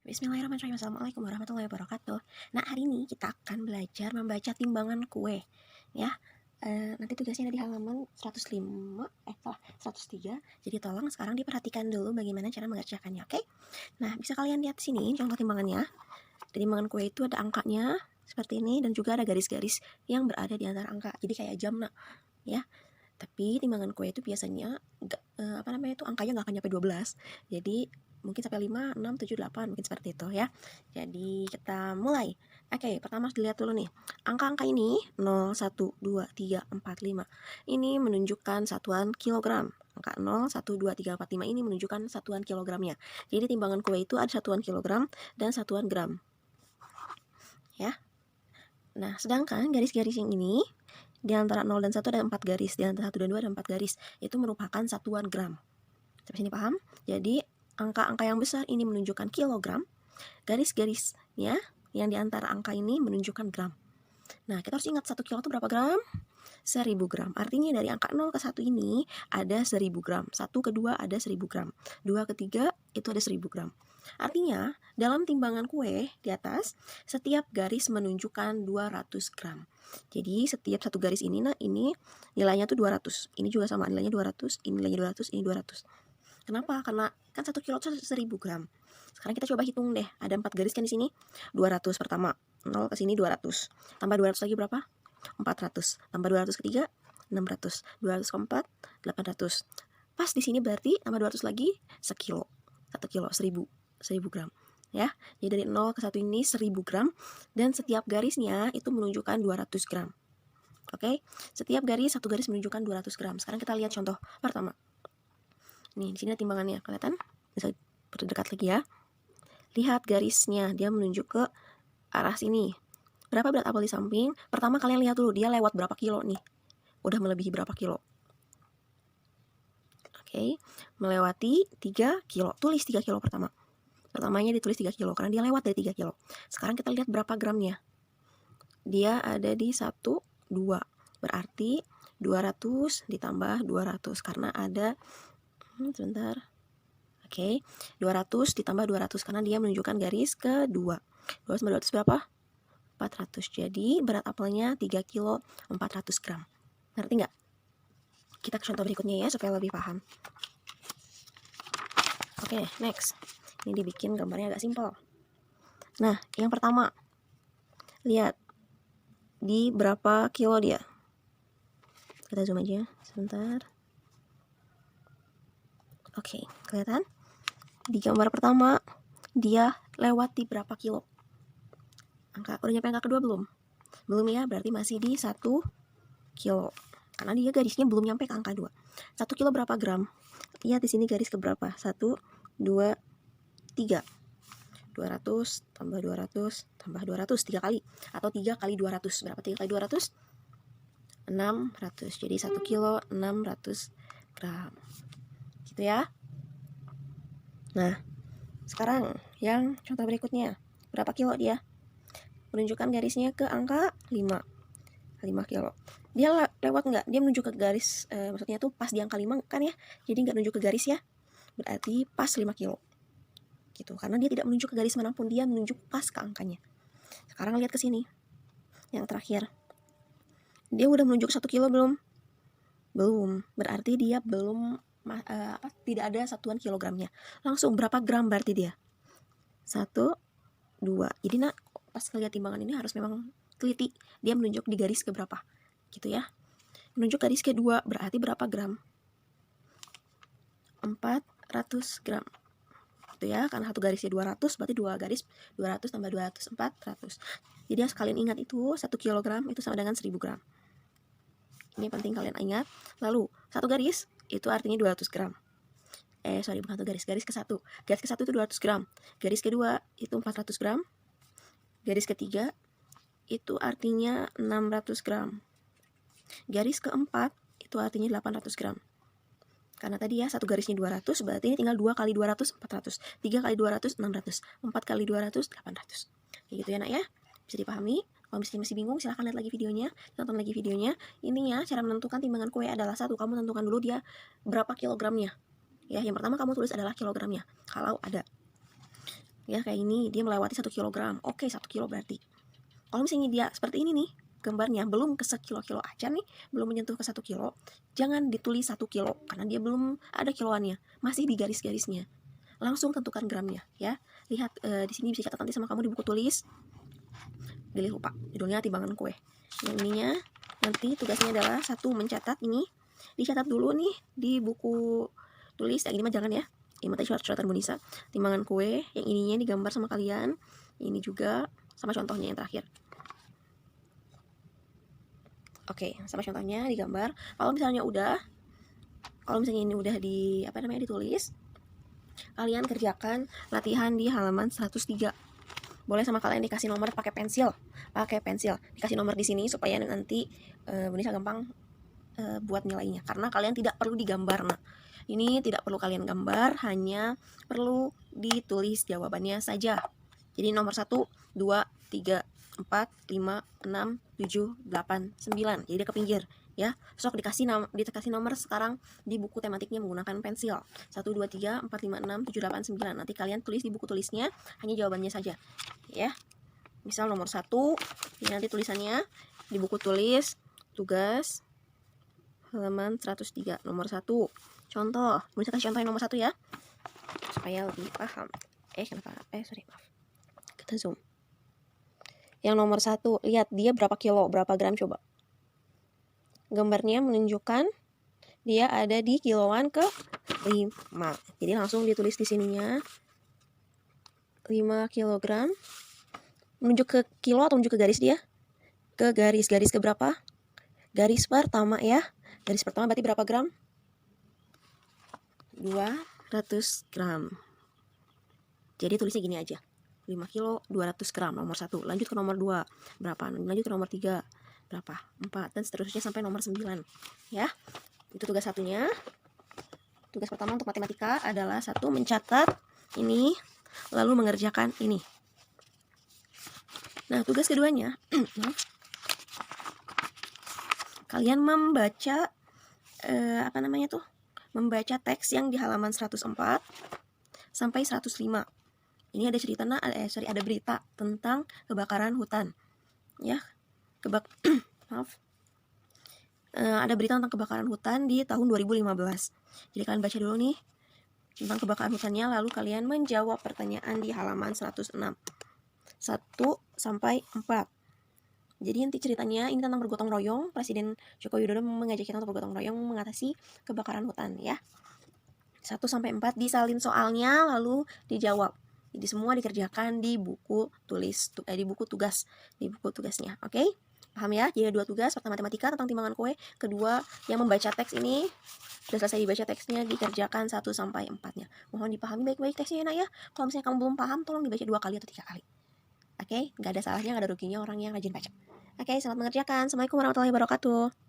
Bismillahirrahmanirrahim. Assalamualaikum warahmatullahi wabarakatuh. Nah, hari ini kita akan belajar membaca timbangan kue, ya. Nanti tugasnya ada di halaman 105, 103. Jadi tolong sekarang diperhatikan dulu bagaimana cara mengerjakannya, oke? Nah, bisa kalian lihat sini contoh timbangannya. Di timbangan kue itu ada angkanya seperti ini dan juga ada garis-garis yang berada di antara angka. Jadi kayak jam, nah, ya. Tapi timbangan kue itu biasanya angkanya nggak akan nyampe 12. Jadi mungkin sampai 5, 6, 7, 8 mungkin seperti itu ya. Jadi kita mulai. Oke, pertama harus dilihat dulu nih. Angka-angka ini 0, 1, 2, 3, 4, 5. Ini menunjukkan satuan kilogram. Angka 0, 1, 2, 3, 4, 5 ini menunjukkan satuan kilogramnya. Jadi timbangan kue itu ada satuan kilogram dan satuan gram. Ya. Nah, sedangkan garis-garis yang ini di antara 0 dan 1 ada 4 garis, di antara 1 dan 2 ada 4 garis. Itu merupakan satuan gram. Sampai sini paham? Jadi angka-angka yang besar ini menunjukkan kilogram, garis-garisnya yang di antara angka ini menunjukkan gram. Nah, kita harus ingat 1 kilo itu berapa gram? 1000 gram. Artinya dari angka 0 ke 1 ini ada 1000 gram. 1 ke 2 ada 1000 gram. 2 ke 3 itu ada 1000 gram. Artinya, dalam timbangan kue di atas, setiap garis menunjukkan 200 gram. Jadi, setiap satu garis ini, nah ini nilainya tuh 200. Ini juga sama, nilainya 200, ini nilainya 200, ini 200. Kenapa? Karena kan 1 kilo itu 1000 gram. Sekarang kita coba hitung deh. Ada 4 garis kan di sini. 200 pertama. 0 ke sini 200. Tambah 200 lagi berapa? 400. Tambah 200 ketiga 600. 200 keempat 800. Pas di sini berarti tambah 200 lagi sekilo. 1 kilo 1000 gram. Ya. Jadi dari 0 ke 1 ini 1000 gram dan setiap garisnya itu menunjukkan 200 gram. Oke? Setiap garis satu garis menunjukkan 200 gram. Sekarang kita lihat contoh pertama. Nih, di sini ada timbangannya, kelihatan? Bisa perdekat lagi ya. Lihat garisnya, dia menunjuk ke arah sini. Berapa berat apel di samping? Pertama kalian lihat dulu, dia lewat berapa kilo nih? Udah melebihi berapa kilo? Oke, melewati 3 kilo. Tulis 3 kilo pertama. Pertamanya ditulis 3 kilo, karena dia lewat dari 3 kilo. Sekarang kita lihat berapa gramnya. Dia ada di 1, 2. Berarti 200 ditambah 200, karena ada sebentar. Oke, 200 ditambah 200 karena dia menunjukkan garis kedua. 200 tambah 200 berapa? 400. Jadi berat apelnya 3 kilo 400 gram. Ngerti nggak? Kita ke contoh berikutnya ya supaya lebih paham. Oke, next. Ini dibikin gambarnya agak simpel. Nah, yang pertama. Lihat. Di berapa kilo dia? Kita zoom aja sebentar. Oke, kelihatan? Di gambar pertama, dia lewat di berapa kilo? Udah nyampe angka kedua belum? Belum ya, berarti masih di 1 kilo. Karena dia garisnya belum nyampe ke angka 2. 1 kilo berapa gram? Lihat di sini garis ke berapa? 1, 2, 3. 200 tambah 200 tambah 200 3 kali. Atau 3 kali 200. Berapa 3 kali 200? 600. Jadi 1 kilo 600 gram. Gitu ya. Nah, sekarang yang contoh berikutnya. Berapa kilo dia? Menunjukkan garisnya ke angka 5. 5 kilo. Dia lewat nggak? Dia menuju ke garis, maksudnya tuh pas di angka 5 kan ya. Jadi nggak menuju ke garis ya. Berarti pas 5 kilo. Gitu. Karena dia tidak menunjuk ke garis manapun, dia menunjuk pas ke angkanya. Sekarang lihat ke sini. Yang terakhir. Dia udah menunjuk 1 kilo belum? Belum. Berarti dia belum tidak ada satuan kilogramnya. Langsung berapa gram berarti dia? 1, 2. Jadi pas lihat timbangan ini harus memang teliti. Dia menunjuk di garis ke berapa? Gitu ya. Menunjuk garis kedua berarti berapa gram? 400 gram. Gitu ya, karena satu garisnya 200, berarti 2 garis 200 tambah 200, 400. Jadi sekalian ingat itu 1 kilogram itu sama dengan 1000 gram. Ini penting kalian ingat. Lalu, satu garis itu artinya 200 gram. Bukan satu garis ke satu. Garis ke satu itu 200 gram. Garis kedua itu 400 gram. Garis ketiga itu artinya 600 gram. Garis keempat itu artinya 800 gram. Karena tadi ya satu garisnya 200, berarti ini tinggal 2 kali 200, 400. 3 kali 200, 600. 4 kali 200, 800. Kayak gitu ya nak ya. Bisa dipahami? Kalau misalnya masih bingung, silahkan lihat lagi videonya, tonton lagi videonya. Intinya cara menentukan timbangan kue adalah satu, kamu tentukan dulu dia berapa kilogramnya. Ya, yang pertama kamu tulis adalah kilogramnya, kalau ada. Ya kayak ini, dia melewati 1 kilogram. Oke, 1 kilo berarti. Kalau misalnya dia seperti ini nih, gambarnya belum ke sekilo-kilo aja nih, belum menyentuh ke 1 kilo, jangan ditulis 1 kilo karena dia belum ada kiloannya, masih di garis-garisnya. Langsung tentukan gramnya ya. Lihat di sini bisa catat nanti sama kamu di buku tulis. Pilih lupa judulnya timbangan kue. Yang ininya nanti tugasnya adalah satu, mencatat ini. Dicatat dulu nih di buku tulis. Yang ini mah jangan ya. Ini tadi surat-suratan Bunisa. Timbangan kue, yang ininya digambar sama kalian. Ini juga sama contohnya yang terakhir. Oke, sama contohnya digambar. Kalau misalnya ini udah ditulis, kalian kerjakan latihan di halaman 103. Boleh sama kalian dikasih nomor pakai pensil. Dikasih nomor di sini supaya nanti Bunisa gampang buat nilainya. Karena kalian tidak perlu digambar. Nah, ini tidak perlu kalian gambar, hanya perlu ditulis jawabannya saja. Jadi nomor 1, 2, 3, 4, 5, 6, 7, 8, 9. Jadi dia ke pinggir ya. Sok dikasih nomor sekarang di buku tematiknya menggunakan pensil. 1, 2, 3, 4, 5, 6, 7, 8, 9. Nanti kalian tulis di buku tulisnya hanya jawabannya saja ya. Misal nomor 1, ini nanti tulisannya di buku tulis tugas halaman 103 nomor 1. Contoh, bisa kasih contoh yang nomor 1 ya supaya lebih paham. Maaf. Kita zoom. Yang nomor 1, lihat dia berapa kilo, berapa gram coba. Gambarnya menunjukkan dia ada di kiloan ke 5. Jadi langsung ditulis di sininya 5 kilogram. Menunjuk ke kilo atau menunjuk ke garis dia? Ke garis ke berapa? Garis pertama ya. Garis pertama berarti berapa gram? 200 gram. Jadi tulisnya gini aja. 5 kilo 200 gram nomor 1. Lanjut ke nomor 2. Berapa? Lanjut ke nomor 3. Berapa? 4 dan seterusnya sampai nomor 9. Ya. Itu tugas satunya. Tugas pertama untuk matematika adalah 1, mencatat ini lalu mengerjakan ini. Nah, tugas keduanya kalian membaca membaca teks yang di halaman 104 sampai 105. Ini ada ada berita tentang kebakaran hutan. Ya. Ada berita tentang kebakaran hutan di tahun 2015. Jadi kalian baca dulu nih tentang kebakaran hutannya, lalu kalian menjawab pertanyaan di halaman 106. 1 sampai 4. Jadi inti ceritanya ini tentang bergotong royong. Presiden Joko Widodo mengajak kita untuk bergotong royong mengatasi kebakaran hutan ya. 1 sampai 4 disalin soalnya lalu dijawab. Jadi semua dikerjakan di buku tugasnya. Oke? Paham ya? Jadi ada 2 tugas, pertama matematika tentang timbangan kue, kedua yang membaca teks ini. Sudah selesai dibaca teksnya, dikerjakan 1 sampai 4-nya. Mohon dipahami baik-baik teksnya ya, Nak ya. Kalau misalnya kamu belum paham, tolong dibaca 2 kali atau 3 kali. Oke? Nggak ada salahnya, nggak ada ruginya orang yang rajin baca. Oke, selamat mengerjakan. Assalamualaikum warahmatullahi wabarakatuh.